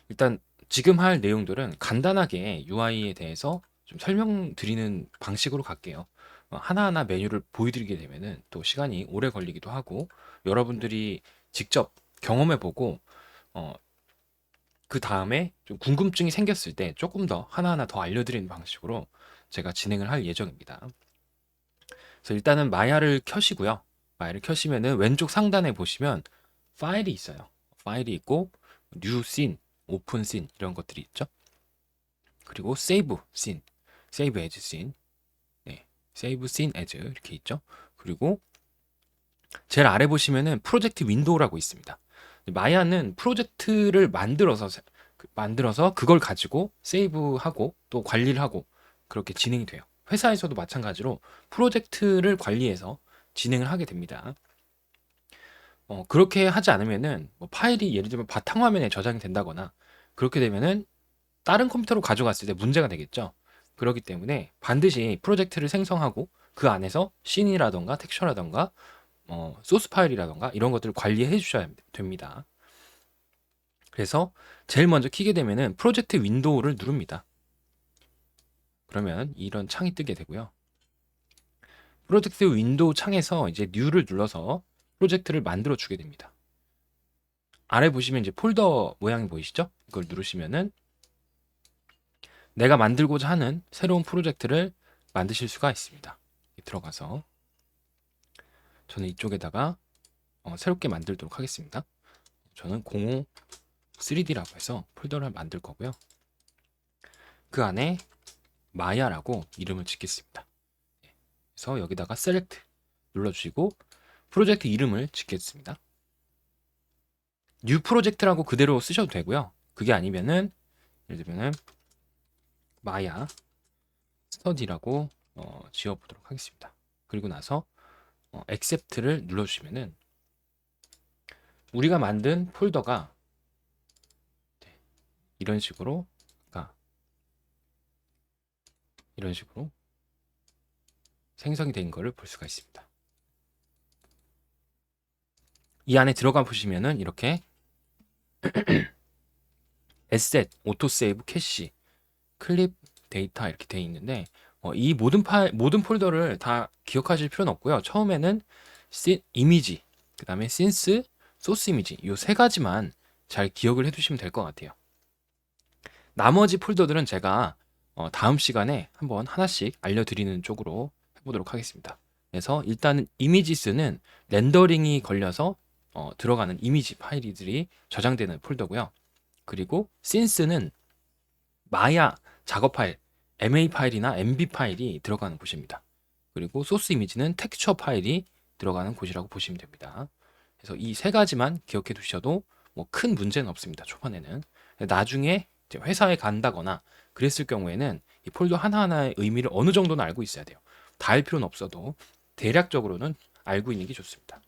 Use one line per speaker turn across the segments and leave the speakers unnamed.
일단 지금 할 내용들은 간단하게 UI에 대해서 좀 설명드리는 방식으로 갈게요. 하나하나 메뉴를 보여드리게 되면은 또 시간이 오래 걸리기도 하고 여러분들이 직접 경험해보고 어, 그 다음에 좀 궁금증이 생겼을 때 조금 더 하나하나 더 알려드리는 방식으로 제가 진행을 할 예정입니다. 그래서 일단은 마야를 켜시고요. 마야를 켜시면은 왼쪽 상단에 보시면 파일이 있어요. 파일이 있고 뉴 씬, 오픈 씬 이런 것들이 있죠. 그리고 세이브 씬, 세이브 에즈 씬, 네, 세이브 씬 에즈 이렇게 있죠. 그리고 제일 아래 보시면은 프로젝트 윈도우라고 있습니다. 마야는 프로젝트를 만들어서 그걸 가지고 세이브하고 또 관리를 하고 그렇게 진행이 돼요. 회사에서도 마찬가지로 프로젝트를 관리해서 진행을 하게 됩니다. 그렇게 하지 않으면은 뭐 파일이 예를 들면 바탕화면에 저장이 된다거나 그렇게 되면은 다른 컴퓨터로 가져갔을 때 문제가 되겠죠. 그렇기 때문에 반드시 프로젝트를 생성하고 그 안에서 씬이라던가 텍스처라던가 소스 파일이라던가 이런 것들을 관리해 주셔야 됩니다. 그래서 제일 먼저 키게 되면은 프로젝트 윈도우를 누릅니다. 그러면 이런 창이 뜨게 되고요. 프로젝트 윈도우 창에서 이제 뉴를 눌러서 프로젝트를 만들어 주게 됩니다. 아래 보시면 이제 폴더 모양이 보이시죠? 이걸 누르시면은 내가 만들고자 하는 새로운 프로젝트를 만드실 수가 있습니다. 들어가서 저는 이쪽에다가 새롭게 만들도록 하겠습니다. 저는 05 3D라고 해서 폴더를 만들 거고요. 그 안에 마야라고 이름을 짓겠습니다. 그래서 여기다가 셀렉트 눌러주시고 프로젝트 이름을 짓겠습니다. 뉴 프로젝트라고 그대로 쓰셔도 되고요. 그게 아니면은 예를 들면은 마야 스터디라고 지어보도록 하겠습니다. 그리고 나서 accept를 눌러주시면은 우리가 만든 폴더가 이런 식으로 이런 식으로 생성이 된 거를 볼 수가 있습니다. 이 안에 들어가 보시면은 이렇게 에셋, 오토세이브, 캐시, 클립, 데이터 이렇게 되어 있는데 이 모든 폴더를 다 기억하실 필요는 없고요. 처음에는 이미지, 그 다음에 신스, 소스 이미지 이 세 가지만 잘 기억을 해두시면 될 것 같아요. 나머지 폴더들은 제가 다음 시간에 한번 하나씩 알려드리는 쪽으로 해보도록 하겠습니다. 그래서 일단 이미지스는 렌더링이 걸려서 들어가는 이미지 파일들이 저장되는 폴더고요. 그리고 씬스는 마야 작업 파일, MA 파일이나 MB 파일이 들어가는 곳입니다. 그리고 소스 이미지는 텍스처 파일이 들어가는 곳이라고 보시면 됩니다. 그래서 이 세 가지만 기억해 두셔도 뭐 큰 문제는 없습니다. 초반에는. 나중에 이제 회사에 간다거나 그랬을 경우에는 이 폴더 하나하나의 의미를 어느 정도는 알고 있어야 돼요. 다 할 필요는 없어도 대략적으로는 알고 있는 게 좋습니다.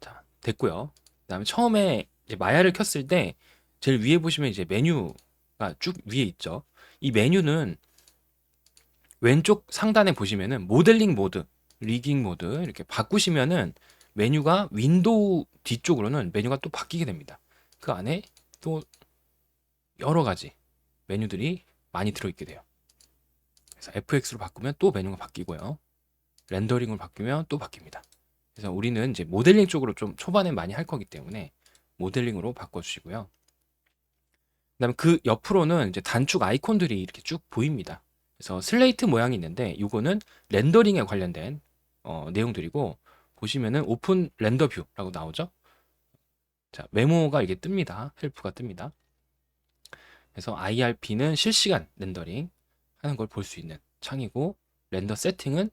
자, 됐고요. 그다음에 처음에 이제 마야를 켰을 때 제일 위에 보시면 이제 메뉴가 쭉 위에 있죠. 이 메뉴는 왼쪽 상단에 보시면은 모델링 모드, 리깅 모드 이렇게 바꾸시면은 메뉴가 윈도우 뒤쪽으로는 메뉴가 또 바뀌게 됩니다. 그 안에 또 여러 가지 메뉴들이 많이 들어있게 돼요. 그래서 FX로 바꾸면 또 메뉴가 바뀌고요. 렌더링으로 바뀌면 또 바뀝니다. 그래서 우리는 이제 모델링 쪽으로 좀 초반에 많이 할 거기 때문에 모델링으로 바꿔주시고요. 그다음에 그 옆으로는 이제 단축 아이콘들이 이렇게 쭉 보입니다. 그래서 슬레이트 모양이 있는데 이거는 렌더링에 관련된 내용들이고 보시면은 오픈 렌더 뷰라고 나오죠. 자, 메모가 이게 뜹니다. 헬프가 뜹니다. 그래서 IRP는 실시간 렌더링 하는 걸 볼 수 있는 창이고 렌더 세팅은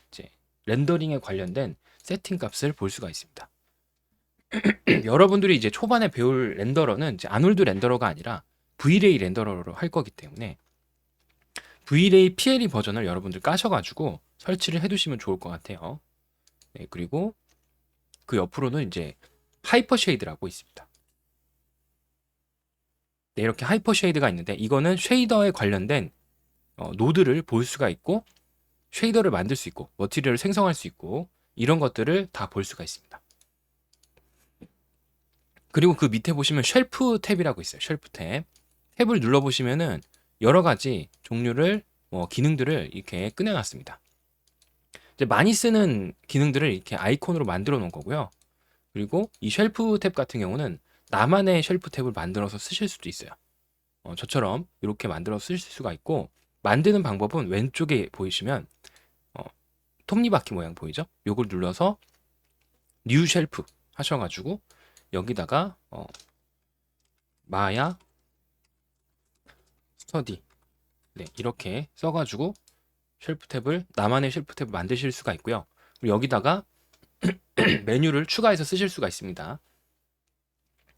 이제 렌더링에 관련된 세팅 값을 볼 수가 있습니다. 여러분들이 이제 초반에 배울 렌더러는 이제 아놀드 렌더러가 아니라 Vray 렌더러로 할 거기 때문에 Vray PLE 버전을 여러분들 까셔가지고 설치를 해두시면 좋을 것 같아요. 네, 그리고 그 옆으로는 이제 하이퍼 쉐이드라고 있습니다. 네, 이렇게 하이퍼 쉐이드가 있는데 이거는 쉐이더에 관련된 노드를 볼 수가 있고 쉐이더를 만들 수 있고 머티리얼을 생성할 수 있고 이런 것들을 다 볼 수가 있습니다. 그리고 그 밑에 보시면 쉘프 탭이라고 있어요. 쉘프 탭. 탭을 눌러보시면은 여러 가지 종류를 기능들을 이렇게 꺼내놨습니다. 이제 많이 쓰는 기능들을 이렇게 아이콘으로 만들어 놓은 거고요. 그리고 이 쉘프 탭 같은 경우는 나만의 쉘프 탭을 만들어서 쓰실 수도 있어요. 저처럼 이렇게 만들어서 쓰실 수가 있고, 만드는 방법은 왼쪽에 보이시면 어, 톱니바퀴 모양 보이죠? 요걸 눌러서 뉴 쉘프 하셔가지고 여기다가 마야 스터디, 네, 이렇게 써가지고 쉘프 탭을 나만의 쉘프 탭을 만드실 수가 있고요. 그리고 여기다가 메뉴를 추가해서 쓰실 수가 있습니다.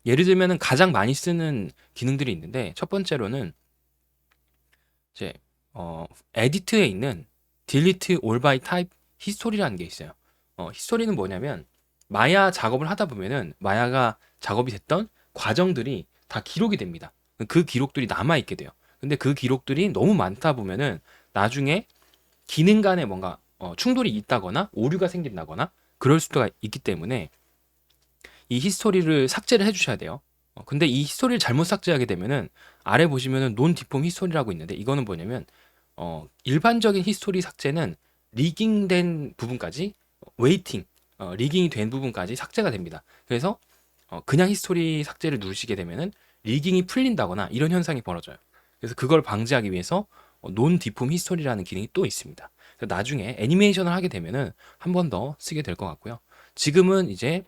예를 들면은 가장 많이 쓰는 기능들이 있는데, 첫 번째로는 이제 에디트에 있는 delete all by type 히스토리라는 게 있어요. 히스토리는 뭐냐면 마야 작업을 하다 보면은 마야가 작업이 됐던 과정들이 다 기록이 됩니다. 그 기록들이 남아 있게 돼요. 근데 그 기록들이 너무 많다 보면은 나중에 기능 간에 뭔가 충돌이 있다거나 오류가 생긴다거나 그럴 수가 있기 때문에 이 히스토리를 삭제를 해주셔야 돼요. 근데 이 히스토리를 잘못 삭제하게 되면은 아래 보시면은 논 디폼 히스토리라고 있는데, 이거는 뭐냐면 일반적인 히스토리 삭제는 리깅된 부분까지 웨이팅, 리깅이 된 부분까지 삭제가 됩니다. 그래서 그냥 히스토리 삭제를 누르시게 되면은 리깅이 풀린다거나 이런 현상이 벌어져요. 그래서 그걸 방지하기 위해서 논 디폼 히스토리라는 기능이 또 있습니다. 그래서 나중에 애니메이션을 하게 되면은 한 번 더 쓰게 될 것 같고요. 지금은 이제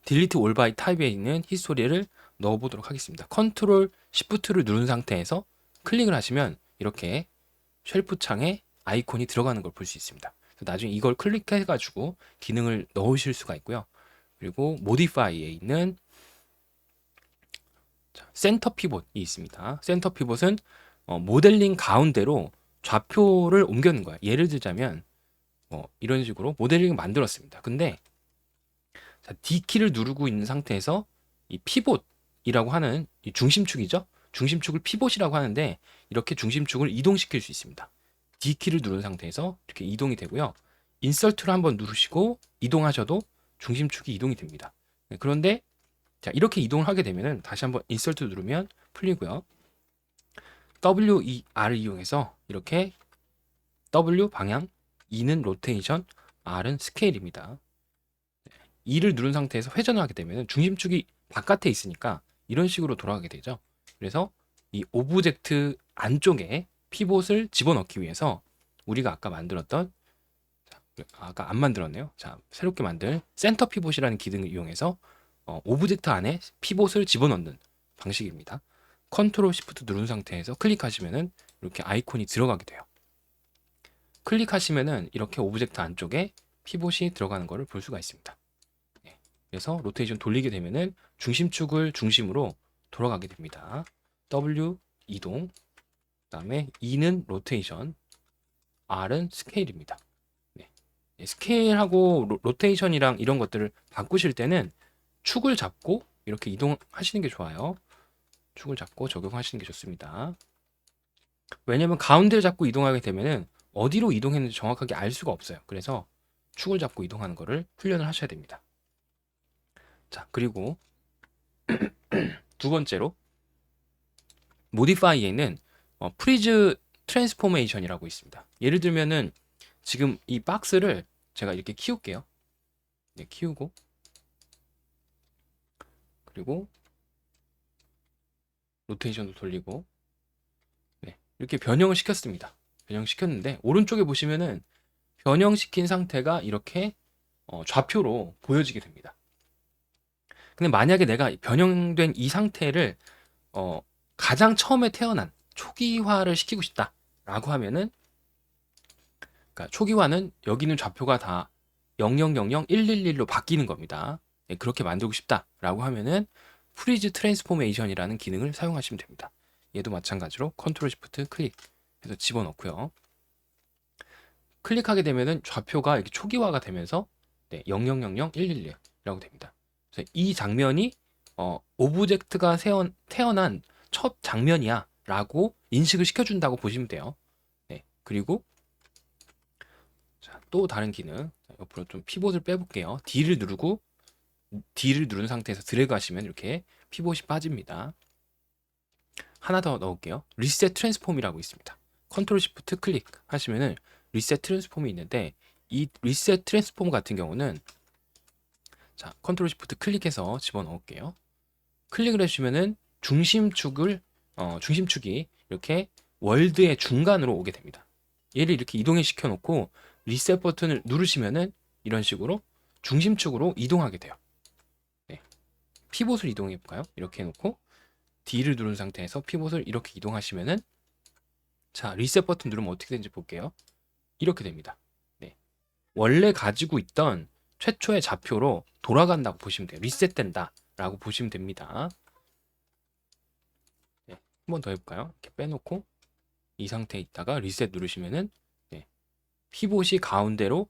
delete all by type에 있는 히스토리를 넣어보도록 하겠습니다. 컨트롤 시프트를 누른 상태에서 클릭을 하시면 이렇게 쉘프 창에 아이콘이 들어가는 걸 볼 수 있습니다. 나중에 이걸 클릭해가지고 기능을 넣으실 수가 있고요. 그리고 모디파이에 있는 센터 피봇이 있습니다. 센터 피봇은 모델링 가운데로 좌표를 옮겨는 거야. 예를 들자면 이런 식으로 모델링을 만들었습니다. 근데 자, D키를 누르고 있는 상태에서 이 피봇이라고 하는 이 중심축이죠. 중심축을 피봇이라고 하는데 이렇게 중심축을 이동시킬 수 있습니다. D키를 누른 상태에서 이렇게 이동이 되고요. 인설트를 한번 누르시고 이동하셔도 중심축이 이동이 됩니다. 네, 그런데 자, 이렇게 이동을 하게 되면은 다시 한번 인설트 누르면 풀리고요. WER을 이용해서 이렇게 W 방향, E는 로테이션, R은 스케일입니다. 2를 누른 상태에서 회전을 하게 되면 중심축이 바깥에 있으니까 이런 식으로 돌아가게 되죠. 그래서 이 오브젝트 안쪽에 피봇을 집어넣기 위해서 우리가 아까 만들었던, 아까 안 만들었네요. 자, 새롭게 만들 센터 피봇이라는 기능을 이용해서 오브젝트 안에 피봇을 집어넣는 방식입니다. 컨트롤 시프트 누른 상태에서 클릭하시면은 이렇게 아이콘이 들어가게 돼요. 클릭하시면은 이렇게 오브젝트 안쪽에 피봇이 들어가는 것을 볼 수가 있습니다. 그래서 로테이션 돌리게 되면은 중심축을 중심으로 돌아가게 됩니다. W 이동, 그다음에 E는 로테이션, R은 스케일입니다. 네. 스케일하고 로테이션이랑 이런 것들을 바꾸실 때는 축을 잡고 이렇게 이동하시는 게 좋아요. 축을 잡고 적용하시는 게 좋습니다. 왜냐면 가운데를 잡고 이동하게 되면은 어디로 이동했는지 정확하게 알 수가 없어요. 그래서 축을 잡고 이동하는 거를 훈련을 하셔야 됩니다. 자, 그리고 두 번째로 모디파이에는 프리즈 트랜스포메이션이라고 있습니다. 예를 들면은 지금 이 박스를 제가 이렇게 키울게요. 네, 키우고 그리고 로테이션도 돌리고, 네, 이렇게 변형을 시켰습니다. 변형시켰는데 오른쪽에 보시면은 변형시킨 상태가 이렇게 좌표로 보여지게 됩니다. 근데 만약에 내가 변형된 이 상태를 가장 처음에 태어난 초기화를 시키고 싶다라고 하면은, 그러니까 초기화는 여기 있는 좌표가 다 0000111로 바뀌는 겁니다. 네, 그렇게 만들고 싶다라고 하면은 프리즈 트랜스포메이션이라는 기능을 사용하시면 됩니다. 얘도 마찬가지로 컨트롤 시프트 클릭해서 집어넣고요. 클릭하게 되면은 좌표가 이렇게 초기화가 되면서 네, 0000111이라고 됩니다. 그래서 이 장면이 오브젝트가 태어난 첫 장면이야 라고 인식을 시켜준다고 보시면 돼요. 네, 그리고 자, 또 다른 기능, 옆으로 좀 피봇을 빼볼게요. D를 누르고 D를 누른 상태에서 드래그 하시면 이렇게 피봇이 빠집니다. 하나 더 넣을게요. 리셋 트랜스폼이라고 있습니다. 컨트롤 시프트 클릭 하시면은 리셋 트랜스폼이 있는데, 이 리셋 트랜스폼 같은 경우는 자, 컨트롤 시프트 클릭해서 집어넣을게요. 클릭을 해주시면은 중심축이 이렇게 월드의 중간으로 오게 됩니다. 얘를 이렇게 이동해 시켜 놓고 리셋 버튼을 누르시면은 이런 식으로 중심축으로 이동하게 돼요. 네. 피봇을 이동해 볼까요? 이렇게 해놓고 D를 누른 상태에서 피봇을 이렇게 이동하시면은, 자, 리셋 버튼 누르면 어떻게 되는지 볼게요. 이렇게 됩니다. 네. 원래 가지고 있던 최초의 좌표로 돌아간다고 보시면 돼요. 리셋된다 라고 보시면 됩니다. 네. 한 번 더 해볼까요? 이렇게 빼놓고 이 상태에 있다가 리셋 누르시면은, 네, 피봇이 가운데로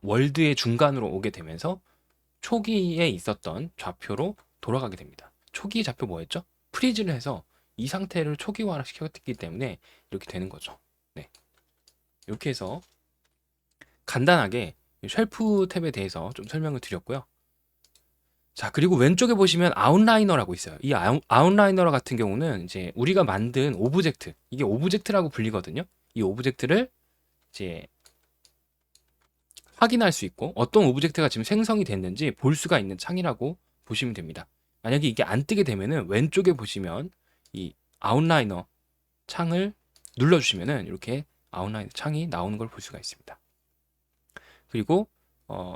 월드의 중간으로 오게 되면서 초기에 있었던 좌표로 돌아가게 됩니다. 초기 좌표 뭐였죠? 프리즈를 해서 이 상태를 초기화를 시켰기 때문에 이렇게 되는 거죠. 네. 이렇게 해서 간단하게 쉘프 탭에 대해서 좀 설명을 드렸고요. 자, 그리고 왼쪽에 보시면 아웃라이너라고 있어요. 이 아웃라이너 같은 경우는 이제 우리가 만든 오브젝트, 이게 오브젝트라고 불리거든요. 이 오브젝트를 이제 확인할 수 있고 어떤 오브젝트가 지금 생성이 됐는지 볼 수가 있는 창이라고 보시면 됩니다. 만약에 이게 안 뜨게 되면은 왼쪽에 보시면 이 아웃라이너 창을 눌러주시면은 이렇게 아웃라이너 창이 나오는 걸 볼 수가 있습니다. 그리고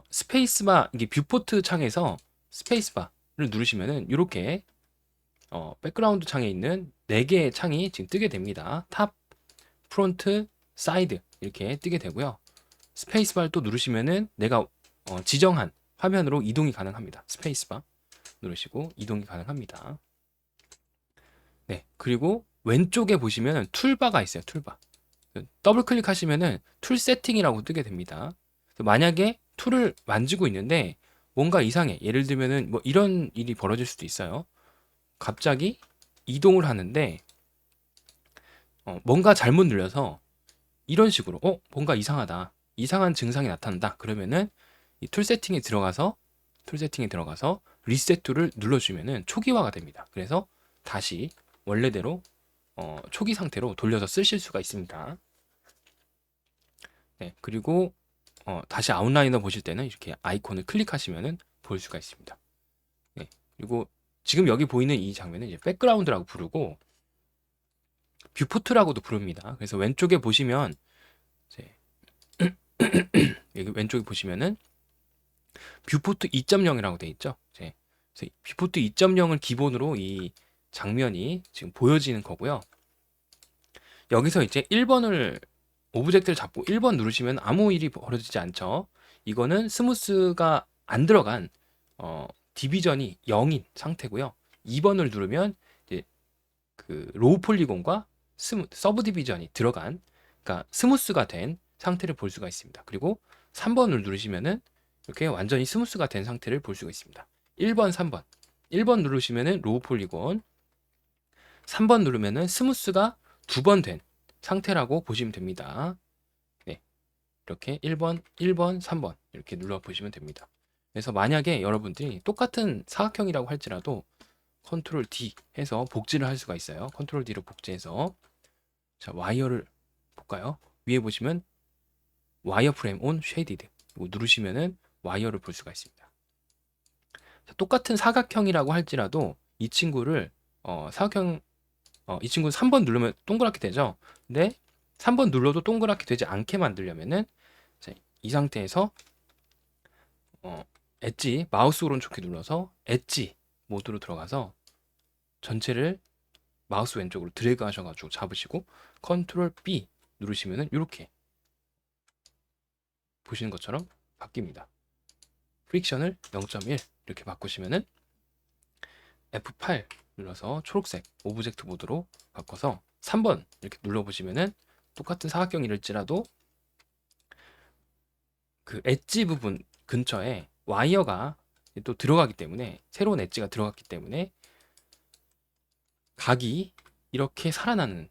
스페이스바, 이게 뷰포트 창에서 스페이스바를 누르시면은 이렇게 백그라운드 창에 있는 4개의 창이 지금 뜨게 됩니다. 탑, 프론트, 사이드 이렇게 뜨게 되고요. 스페이스바를 또 누르시면은 내가 지정한 화면으로 이동이 가능합니다. 스페이스바 누르시고 이동이 가능합니다. 네, 그리고 왼쪽에 보시면 툴바가 있어요. 툴바. 더블 클릭하시면은 툴 세팅이라고 뜨게 됩니다. 만약에 툴을 만지고 있는데 뭔가 이상해. 예를 들면은 뭐 이런 일이 벌어질 수도 있어요. 갑자기 이동을 하는데 뭔가 잘못 눌려서 이런 식으로 뭔가 이상하다. 이상한 증상이 나타난다. 그러면은 이 툴 세팅에 들어가서 리셋 툴을 눌러주면은 초기화가 됩니다. 그래서 다시 원래대로 초기 상태로 돌려서 쓰실 수가 있습니다. 네, 그리고 다시 아웃라이너 보실 때는 이렇게 아이콘을 클릭하시면은 볼 수가 있습니다. 네, 그리고 지금 여기 보이는 이 장면은 이제 백그라운드라고 부르고 뷰포트라고도 부릅니다. 그래서 왼쪽에 보시면 이제 여기 왼쪽에 보시면은 뷰포트 2.0이라고 되어 있죠. 그래서 뷰포트 2.0을 기본으로 이 장면이 지금 보여지는 거고요. 여기서 이제 1번을 오브젝트를 잡고 1번 누르시면 아무 일이 벌어지지 않죠. 이거는 스무스가 안 들어간 디비전이 0인 상태고요. 2번을 누르면 이제 그 로우 폴리곤과 서브 디비전이 들어간, 그러니까 스무스가 된 상태를 볼 수가 있습니다. 그리고 3번을 누르시면은 이렇게 완전히 스무스가 된 상태를 볼 수가 있습니다. 1번, 3번. 1번 누르시면은 로우 폴리곤, 3번 누르면은 스무스가 2번 된 상태라고 보시면 됩니다. 네. 이렇게 1번, 3번 이렇게 눌러 보시면 됩니다. 그래서 만약에 여러분들이 똑같은 사각형이라고 할지라도 컨트롤 D 해서 복제를 할 수가 있어요. 컨트롤 D로 복제해서, 자, 와이어를 볼까요? 위에 보시면 와이어 프레임 온 쉐이디드 이거 누르시면은 와이어를 볼 수가 있습니다. 자, 똑같은 사각형이라고 할지라도 이 친구를 사각형 이 친구 3번 누르면 동그랗게 되죠. 근데 3번 눌러도 동그랗게 되지 않게 만들려면은 이 상태에서 엣지 마우스 오른쪽에 눌러서 엣지 모드로 들어가서 전체를 마우스 왼쪽으로 드래그 하셔가지고 잡으시고 컨트롤 B 누르시면은 이렇게 보시는 것처럼 바뀝니다. 프릭션을 0.1 이렇게 바꾸시면은 F8 눌러서 초록색 오브젝트 모드로 바꿔서 3번 이렇게 눌러보시면은 똑같은 사각형일지라도 그 엣지 부분 근처에 와이어가 또 들어가기 때문에, 새로운 엣지가 들어갔기 때문에 각이 이렇게 살아나는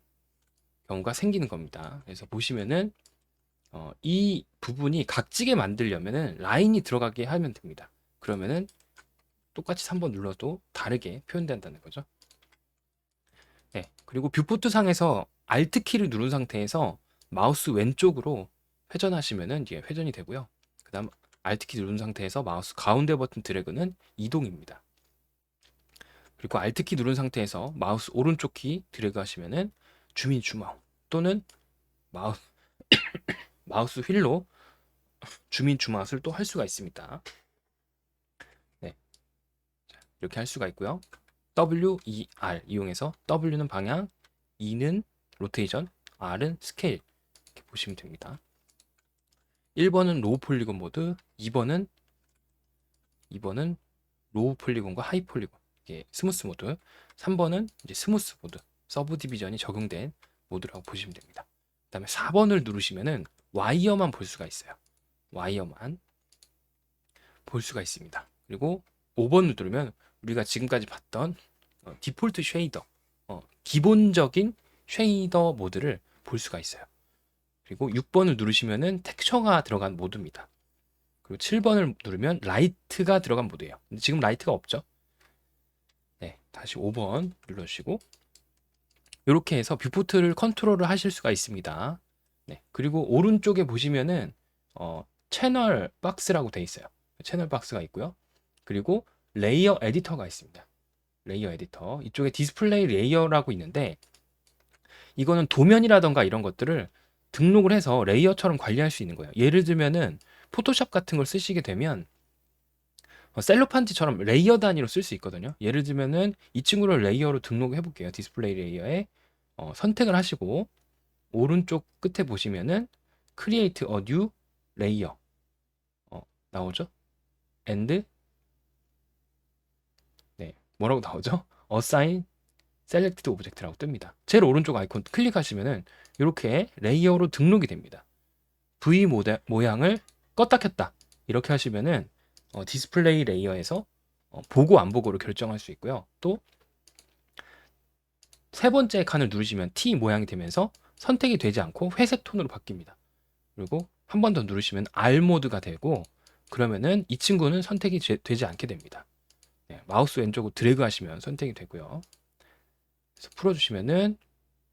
경우가 생기는 겁니다. 그래서 보시면은 이 부분이 각지게 만들려면은 라인이 들어가게 하면 됩니다. 그러면은 똑같이 3번 눌러도 다르게 표현된다는 거죠. 네, 그리고 뷰포트 상에서 Alt 키를 누른 상태에서 마우스 왼쪽으로 회전하시면은 이제 회전이 되고요. 그다음 Alt 키 누른 상태에서 마우스 가운데 버튼 드래그는 이동입니다. 그리고 Alt 키 누른 상태에서 마우스 오른쪽 키 드래그 하시면은 주민 주마우 또는 마우스 마우스 휠로 주민 주마우스를 또 할 수가 있습니다. 네, 이렇게 할 수가 있고요. W, E, R 이용해서 W는 방향, E는 로테이션, R은 스케일 이렇게 보시면 됩니다. 1번은 로우 폴리곤 모드, 2번은 로우 폴리곤과 하이 폴리곤 이게 스무스 모드, 3번은 이제 스무스 모드, 서브 디비전이 적용된 모드라고 보시면 됩니다. 그다음에 4번을 누르시면은 와이어만 볼 수가 있어요. 와이어만 볼 수가 있습니다. 그리고 5번을 누르면 우리가 지금까지 봤던 디폴트 쉐이더, 기본적인 쉐이더 모드를 볼 수가 있어요. 그리고 6번을 누르시면은 텍스처가 들어간 모드입니다. 그리고 7번을 누르면 라이트가 들어간 모드예요. 근데 지금 라이트가 없죠. 네, 다시 5번 눌러주시고 이렇게 해서 뷰포트를 컨트롤을 하실 수가 있습니다. 네, 그리고 오른쪽에 보시면은 채널 박스라고 되어 있어요. 채널 박스가 있고요. 그리고 레이어 에디터가 있습니다. 레이어 에디터 이쪽에 디스플레이 레이어라고 있는데 이거는 도면이라던가 이런 것들을 등록을 해서 레이어처럼 관리할 수 있는 거예요. 예를 들면은 포토샵 같은 걸 쓰시게 되면 셀로판지처럼 레이어 단위로 쓸 수 있거든요. 예를 들면은 이 친구를 레이어로 등록해 볼게요. 디스플레이 레이어에 선택을 하시고 오른쪽 끝에 보시면은 Create a new layer 나오죠? And 네, 뭐라고 나오죠? Assign Selected Object라고 뜹니다. 제일 오른쪽 아이콘 클릭하시면은 이렇게 레이어로 등록이 됩니다. V 모양을 껐다 켰다 이렇게 하시면은 디스플레이 레이어에서 보고 안 보고를 결정할 수 있고요. 또 세 번째 칸을 누르시면 T 모양이 되면서 선택이 되지 않고 회색 톤으로 바뀝니다. 그리고 한 번 더 누르시면 R 모드가 되고 그러면은 이 친구는 선택이 되지 않게 됩니다. 네, 마우스 왼쪽으로 드래그 하시면 선택이 되고요. 그래서 풀어주시면은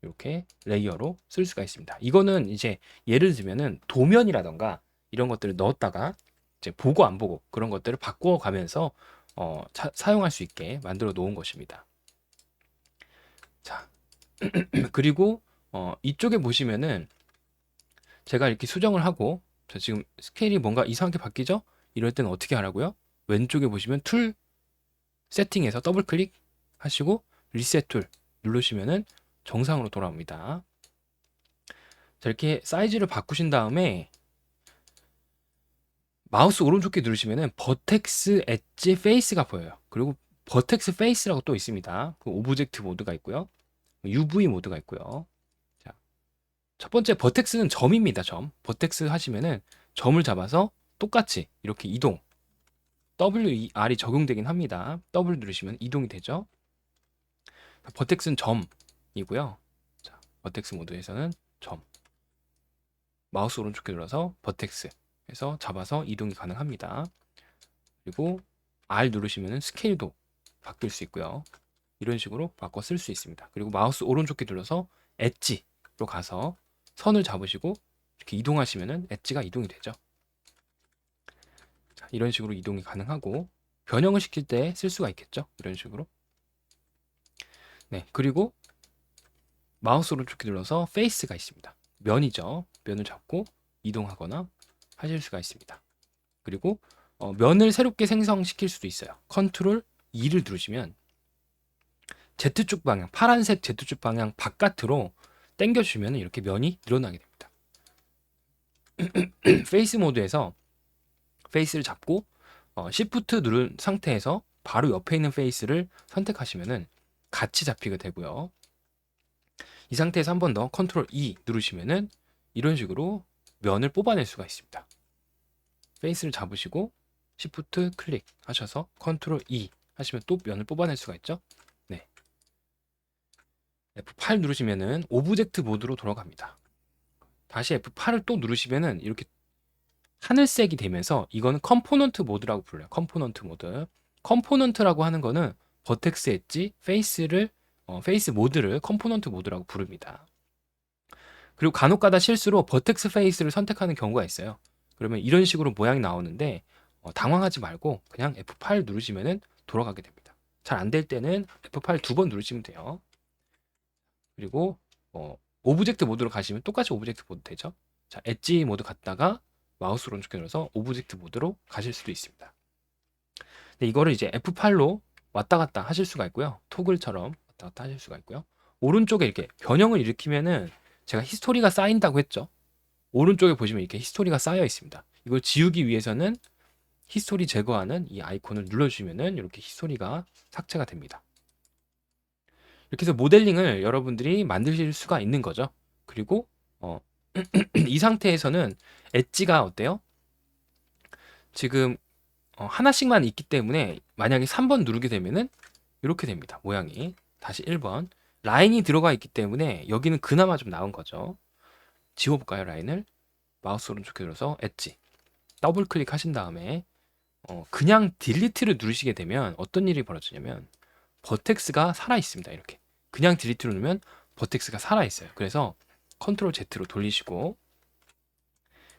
이렇게 레이어로 쓸 수가 있습니다. 이거는 이제 예를 들면은 도면이라던가 이런 것들을 넣었다가 이제 보고 안 보고 그런 것들을 바꾸어 가면서 사용할 수 있게 만들어 놓은 것입니다. 자, 그리고 이쪽에 보시면은 제가 이렇게 수정을 하고 자, 지금 스케일이 뭔가 이상하게 바뀌죠? 이럴 때는 어떻게 하라고요? 왼쪽에 보시면 툴 세팅에서 더블 클릭 하시고 리셋 툴 누르시면은 정상으로 돌아옵니다. 자, 이렇게 사이즈를 바꾸신 다음에 마우스 오른쪽 키 누르시면은 버텍스 엣지 페이스가 보여요. 그리고 버텍스 페이스라고 또 있습니다. 그 오브젝트 모드가 있고요. UV 모드가 있고요. 자, 첫 번째 버텍스는 점입니다. 점. 버텍스 하시면은 점을 잡아서 똑같이 이렇게 이동. WER이 적용되긴 합니다. W 누르시면 이동이 되죠. 버텍스는 점이고요. 자, 버텍스 모드에서는 점. 마우스 오른쪽 키 눌러서 버텍스 해서 잡아서 이동이 가능합니다. 그리고 R 누르시면 스케일도 바뀔 수 있고요. 이런 식으로 바꿔 쓸 수 있습니다. 그리고 마우스 오른쪽 키 눌러서 엣지로 가서 선을 잡으시고 이렇게 이동하시면 엣지가 이동이 되죠. 자, 이런 식으로 이동이 가능하고 변형을 시킬 때 쓸 수가 있겠죠. 이런 식으로. 네, 그리고 마우스 오른쪽 키 눌러서 페이스가 있습니다. 면이죠. 면을 잡고 이동하거나 하실 수가 있습니다. 그리고 면을 새롭게 생성시킬 수도 있어요. 컨트롤 E를 누르시면 Z축 방향, 파란색 Z축 방향 바깥으로 당겨주시면 이렇게 면이 늘어나게 됩니다. 페이스 모드에서 페이스를 잡고 Shift 누른 상태에서 바로 옆에 있는 페이스를 선택하시면 같이 잡히게 되고요. 이 상태에서 한 번 더 컨트롤 E 누르시면 이런 식으로 면을 뽑아낼 수가 있습니다. 페이스를 잡으시고 Shift 클릭 하셔서 컨트롤 E 하시면 또 면을 뽑아낼 수가 있죠. 네. F8 누르시면은 오브젝트 모드로 돌아갑니다. 다시 F8을 또 누르시면은 이렇게 하늘색이 되면서 이거는 컴포넌트 모드라고 불러요. 컴포넌트 모드. 컴포넌트라고 하는 거는 버텍스 엣지, 페이스 모드를 컴포넌트 모드라고 부릅니다. 그리고 간혹가다 실수로 버텍스 페이스를 선택하는 경우가 있어요. 그러면 이런 식으로 모양이 나오는데 당황하지 말고 그냥 F8 누르시면은 돌아가게 됩니다. 잘 안 될 때는 F8 두 번 누르시면 돼요. 그리고 오브젝트 모드로 가시면 똑같이 오브젝트 모드 되죠. 자, 엣지 모드 갔다가 마우스 오른쪽 눌러서 오브젝트 모드로 가실 수도 있습니다. 근데 이거를 이제 F8로 왔다 갔다 하실 수가 있고요. 토글처럼 왔다 갔다 하실 수가 있고요. 오른쪽에 이렇게 변형을 일으키면은 제가 히스토리가 쌓인다고 했죠. 오른쪽에 보시면 이렇게 히스토리가 쌓여 있습니다. 이걸 지우기 위해서는 히스토리 제거하는 이 아이콘을 눌러주시면은 이렇게 히스토리가 삭제가 됩니다. 이렇게 해서 모델링을 여러분들이 만드실 수가 있는 거죠. 그리고 이 상태에서는 엣지가 어때요? 지금 하나씩만 있기 때문에 만약에 3번 누르게 되면은 이렇게 됩니다. 모양이. 다시 1번. 라인이 들어가 있기 때문에 여기는 그나마 좀 나은 거죠. 지워볼까요, 라인을? 마우스 오른쪽 눌러서 엣지. 더블 클릭하신 다음에 그냥 딜리트를 누르시게 되면 어떤 일이 벌어지냐면 버텍스가 살아 있습니다. 이렇게. 그냥 딜리트를 누르면 버텍스가 살아 있어요. 그래서 컨트롤 Z로 돌리시고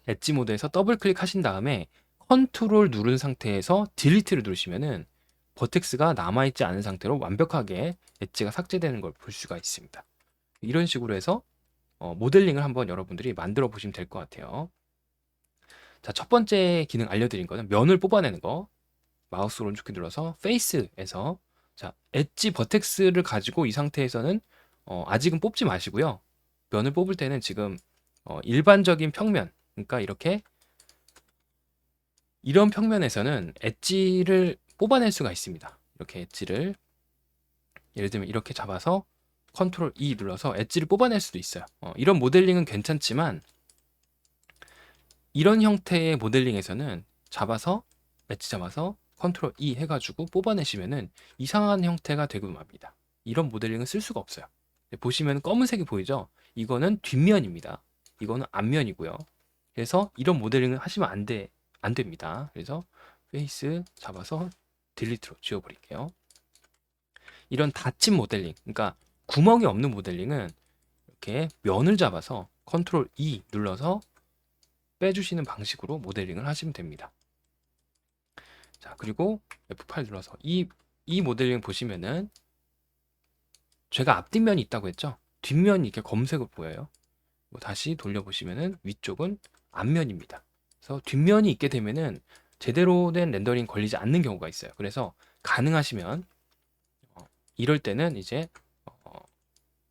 엣지 모드에서 더블 클릭하신 다음에 컨트롤 누른 상태에서 딜리트를 누르시면은 버텍스가 남아있지 않은 상태로 완벽하게 엣지가 삭제되는 걸 볼 수가 있습니다. 이런 식으로 해서 모델링을 한번 여러분들이 만들어 보시면 될 것 같아요. 자, 첫 번째 기능 알려드린 거는 면을 뽑아내는 거. 마우스 오른쪽 눌러서 페이스에서 자, 엣지 버텍스를 가지고 이 상태에서는 아직은 뽑지 마시고요. 면을 뽑을 때는 지금 일반적인 평면, 그러니까 이렇게 이런 평면에서는 엣지를 뽑아낼 수가 있습니다. 이렇게 엣지를 예를 들면 이렇게 잡아서 컨트롤 E 눌러서 엣지를 뽑아낼 수도 있어요. 이런 모델링은 괜찮지만 이런 형태의 모델링에서는 엣지 잡아서 컨트롤 E 해가지고 뽑아내시면은 이상한 형태가 되고 맙니다. 이런 모델링은 쓸 수가 없어요. 보시면 검은색이 보이죠? 이거는 뒷면입니다. 이거는 앞면이고요. 그래서 이런 모델링을 하시면 안 됩니다. 그래서 페이스 잡아서 딜리트로 지워버릴게요. 이런 닫힌 모델링, 그러니까 구멍이 없는 모델링은 이렇게 면을 잡아서 컨트롤 E 눌러서 빼주시는 방식으로 모델링을 하시면 됩니다. 자, 그리고 F8 눌러서 이 모델링 보시면은 제가 앞뒷면이 있다고 했죠? 뒷면이 이렇게 검색으로 보여요. 다시 돌려보시면은 위쪽은 앞면입니다. 그래서 뒷면이 있게 되면은 제대로 된 렌더링 걸리지 않는 경우가 있어요. 그래서 가능하시면 이럴 때는 이제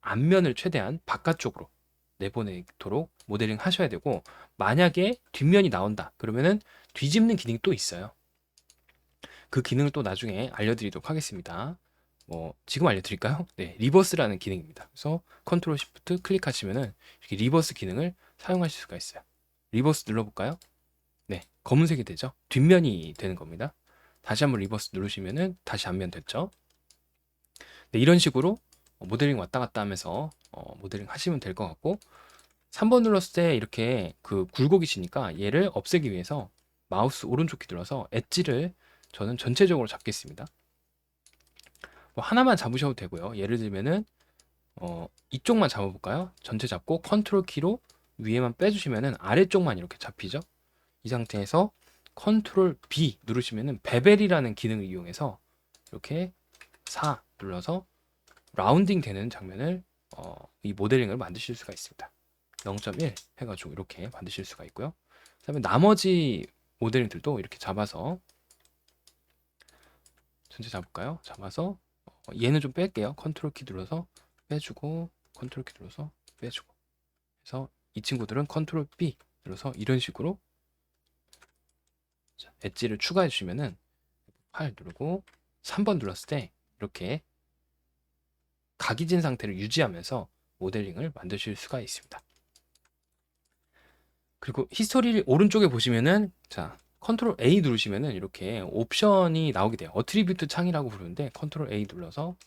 앞면을 최대한 바깥쪽으로 내보내도록 모델링 하셔야 되고, 만약에 뒷면이 나온다 그러면은 뒤집는 기능이 또 있어요. 그 기능을 또 나중에 알려드리도록 하겠습니다. 지금 알려드릴까요? 네, 리버스라는 기능입니다. 그래서 컨트롤 시프트 클릭하시면은 이렇게 리버스 기능을 사용하실 수가 있어요. 리버스 눌러볼까요? 네, 검은색이 되죠? 뒷면이 되는 겁니다. 다시 한번 리버스 누르시면은 다시 앞면 됐죠? 네, 이런 식으로 모델링 왔다 갔다 하면서 모델링 하시면 될 것 같고, 3번 눌렀을 때 이렇게 그 굴곡이시니까 얘를 없애기 위해서 마우스 오른쪽 키 눌러서 엣지를 저는 전체적으로 잡겠습니다. 하나만 잡으셔도 되고요. 예를 들면은 이쪽만 잡아볼까요? 전체 잡고 컨트롤 키로 위에만 빼주시면은 아래쪽만 이렇게 잡히죠. 이 상태에서 컨트롤 B 누르시면은 베벨이라는 기능을 이용해서 이렇게 4 눌러서 라운딩 되는 장면을 이 모델링을 만드실 수가 있습니다. 0.1 해가지고 이렇게 만드실 수가 있고요. 그다음에 나머지 모델링들도 이렇게 잡아서 전체 잡을까요? 잡아서 얘는 좀 뺄게요. 컨트롤 키 눌러서 빼주고 컨트롤 키 눌러서 빼주고. 그래서 이 친구들은 컨트롤 B 눌러서 이런 식으로 엣지를 추가해 주시면은 8 누르고 3번 눌렀을 때 이렇게 각이진 상태를 유지하면서 모델링을 만드실 수가 있습니다. 그리고 히스토리를 오른쪽에 보시면은 자, 컨트롤 A 누르시면은 이렇게 옵션이 나오게 돼요. 어트리뷰트 창이라고 부르는데 컨트롤 A 눌러서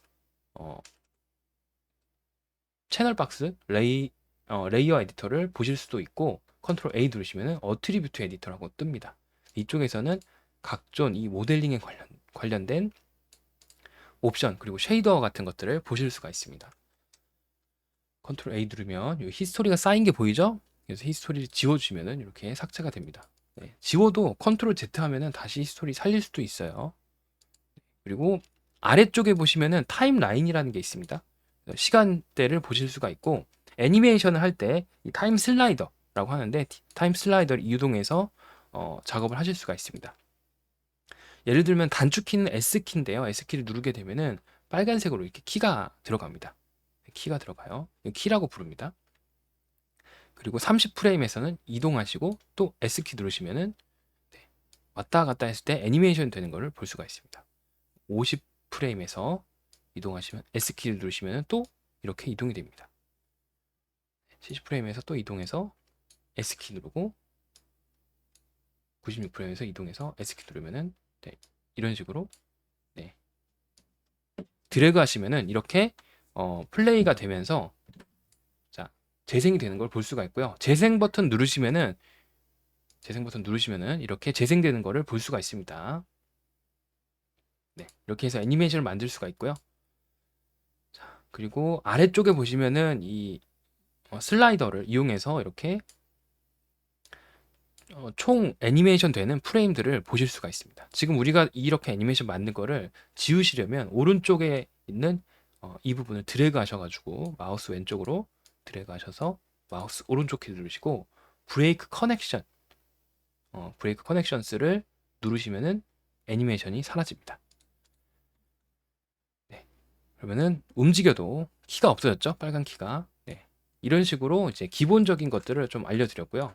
채널 박스 레이어 에디터를 보실 수도 있고, 컨트롤 A 누르시면은 어트리뷰트 에디터라고 뜹니다. 이쪽에서는 각종 이 모델링에 관련된 옵션 그리고 쉐이더 같은 것들을 보실 수가 있습니다. 컨트롤 A 누르면 이 히스토리가 쌓인 게 보이죠? 그래서 히스토리를 지워주면은 이렇게 삭제가 됩니다. 네, 지워도 컨트롤 Z 하면은 다시 히스토리 살릴 수도 있어요. 그리고 아래쪽에 보시면은 타임라인이라는 게 있습니다. 시간대를 보실 수가 있고 애니메이션을 할 때 이 타임 슬라이더라고 하는데 타임 슬라이더를 이동해서 작업을 하실 수가 있습니다. 예를 들면 단축키는 S키인데요. S키를 누르게 되면은 빨간색으로 이렇게 키가 들어갑니다. 키가 들어가요. 키라고 부릅니다. 그리고 30프레임에서는 이동하시고 또 S키 누르시면은 왔다 갔다 했을 때 애니메이션 되는 것을 볼 수가 있습니다. 50프레임에서 이동하시면 S키를 누르시면 또 이렇게 이동이 됩니다. 70프레임에서 또 이동해서 S키 누르고 96프레임에서 이동해서 S키 누르면은 네, 이런 식으로 네, 드래그 하시면은 이렇게 플레이가 되면서 자, 재생이 되는 걸 볼 수가 있고요. 재생 버튼 누르시면은 이렇게 재생되는 것을 볼 수가 있습니다. 네, 이렇게 해서 애니메이션을 만들 수가 있고요. 자, 그리고 아래쪽에 보시면은 이 슬라이더를 이용해서 이렇게 총 애니메이션 되는 프레임들을 보실 수가 있습니다. 지금 우리가 이렇게 애니메이션 만든 거를 지우시려면 오른쪽에 있는 이 부분을 드래그 하셔가지고 마우스 왼쪽으로 드래그 하셔서 마우스 오른쪽 키 누르시고 브레이크 커넥션스를 누르시면은 애니메이션이 사라집니다. 네. 그러면은 움직여도 키가 없어졌죠? 빨간 키가. 네. 이런 식으로 이제 기본적인 것들을 좀 알려드렸고요.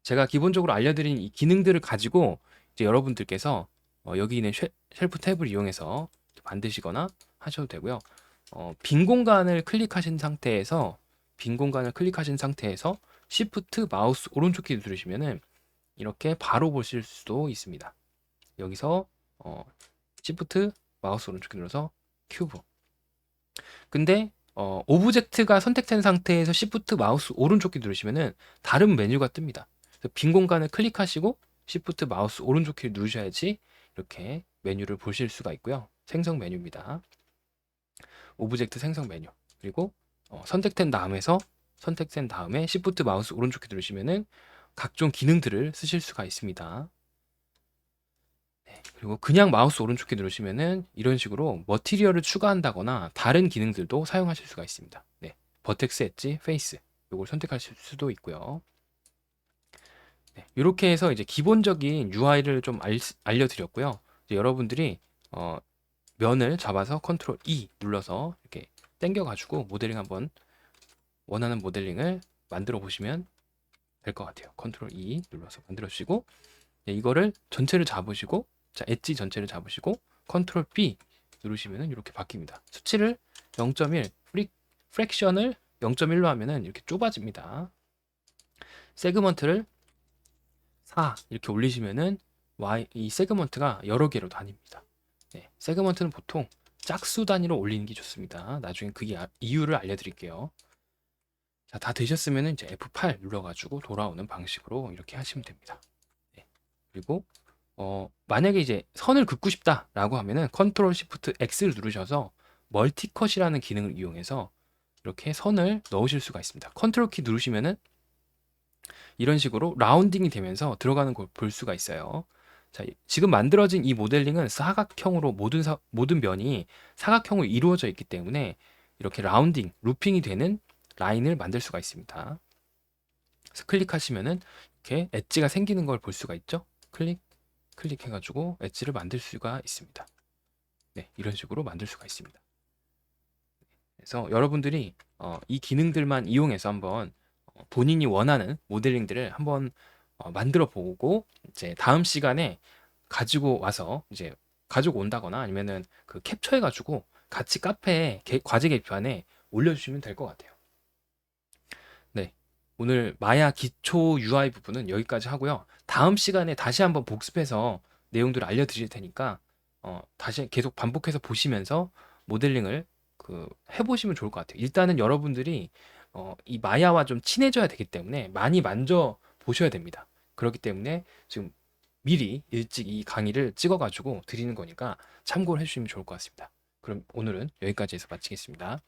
제가 기본적으로 알려드린 이 기능들을 가지고 이제 여러분들께서 여기 있는 쉘프 탭을 이용해서 만드시거나 하셔도 되고요. 빈 공간을 클릭하신 상태에서 Shift 마우스 오른쪽 키 누르시면은 이렇게 바로 보실 수도 있습니다. 여기서 Shift 마우스 오른쪽 키 눌러서 큐브. 근데 오브젝트가 선택된 상태에서 Shift 마우스 오른쪽 키 누르시면은 다른 메뉴가 뜹니다. 빈 공간을 클릭하시고 Shift 마우스 오른쪽 키를 누르셔야지 이렇게 메뉴를 보실 수가 있고요. 생성 메뉴입니다. 오브젝트 생성 메뉴. 그리고 선택된 다음에 Shift 마우스 오른쪽 키 누르시면은 각종 기능들을 쓰실 수가 있습니다. 네, 그리고 그냥 마우스 오른쪽 키 누르시면은 이런 식으로 머티리얼을 추가한다거나 다른 기능들도 사용하실 수가 있습니다. 네, 버텍스 엣지, 페이스 이걸 선택하실 수도 있고요. 네, 이렇게 해서 이제 기본적인 UI를 좀 알려드렸고요. 이제 여러분들이 면을 잡아서 컨트롤 E 눌러서 이렇게 당겨가지고 모델링 한번 원하는 모델링을 만들어 보시면 될 것 같아요. 컨트롤 E 눌러서 만들어 주시고 네, 이거를 전체를 잡으시고 자 엣지 전체를 잡으시고 컨트롤 B 누르시면은 이렇게 바뀝니다. 수치를 0.1 프랙션을 0.1로 하면은 이렇게 좁아집니다. 세그먼트를 4 이렇게 올리시면은 이 세그먼트가 여러 개로 나뉩니다. 네, 세그먼트는 보통 짝수 단위로 올리는 게 좋습니다. 나중에 그게 이유를 알려드릴게요. 자, 다 되셨으면 이제 F8 눌러가지고 돌아오는 방식으로 이렇게 하시면 됩니다. 네, 그리고 만약에 이제 선을 긋고 싶다라고 하면은 컨트롤 시프트 X를 누르셔서 멀티컷이라는 기능을 이용해서 이렇게 선을 넣으실 수가 있습니다. 컨트롤 키 누르시면은 이런 식으로 라운딩이 되면서 들어가는 걸 볼 수가 있어요. 자, 지금 만들어진 이 모델링은 사각형으로 모든 면이 사각형으로 이루어져 있기 때문에 이렇게 라운딩, 루핑이 되는 라인을 만들 수가 있습니다. 그래서 클릭하시면은 이렇게 엣지가 생기는 걸 볼 수가 있죠. 클릭해가지고 엣지를 만들 수가 있습니다. 네, 이런 식으로 만들 수가 있습니다. 그래서 여러분들이 이 기능들만 이용해서 한번 본인이 원하는 모델링들을 한번 만들어 보고 이제 다음 시간에 가지고 와서 이제 가지고 온다거나 아니면은 그 캡처해 가지고 같이 카페에 과제 게시판에 올려주시면 될 것 같아요. 네, 오늘 마야 기초 UI 부분은 여기까지 하고요. 다음 시간에 다시 한번 복습해서 내용들을 알려드릴 테니까 다시 계속 반복해서 보시면서 모델링을 해보시면 좋을 것 같아요. 일단은 여러분들이 이 마야와 좀 친해져야 되기 때문에 많이 만져 보셔야 됩니다. 그렇기 때문에 지금 미리 일찍 이 강의를 찍어가지고 드리는 거니까 참고를 해주시면 좋을 것 같습니다. 그럼 오늘은 여기까지 해서 마치겠습니다.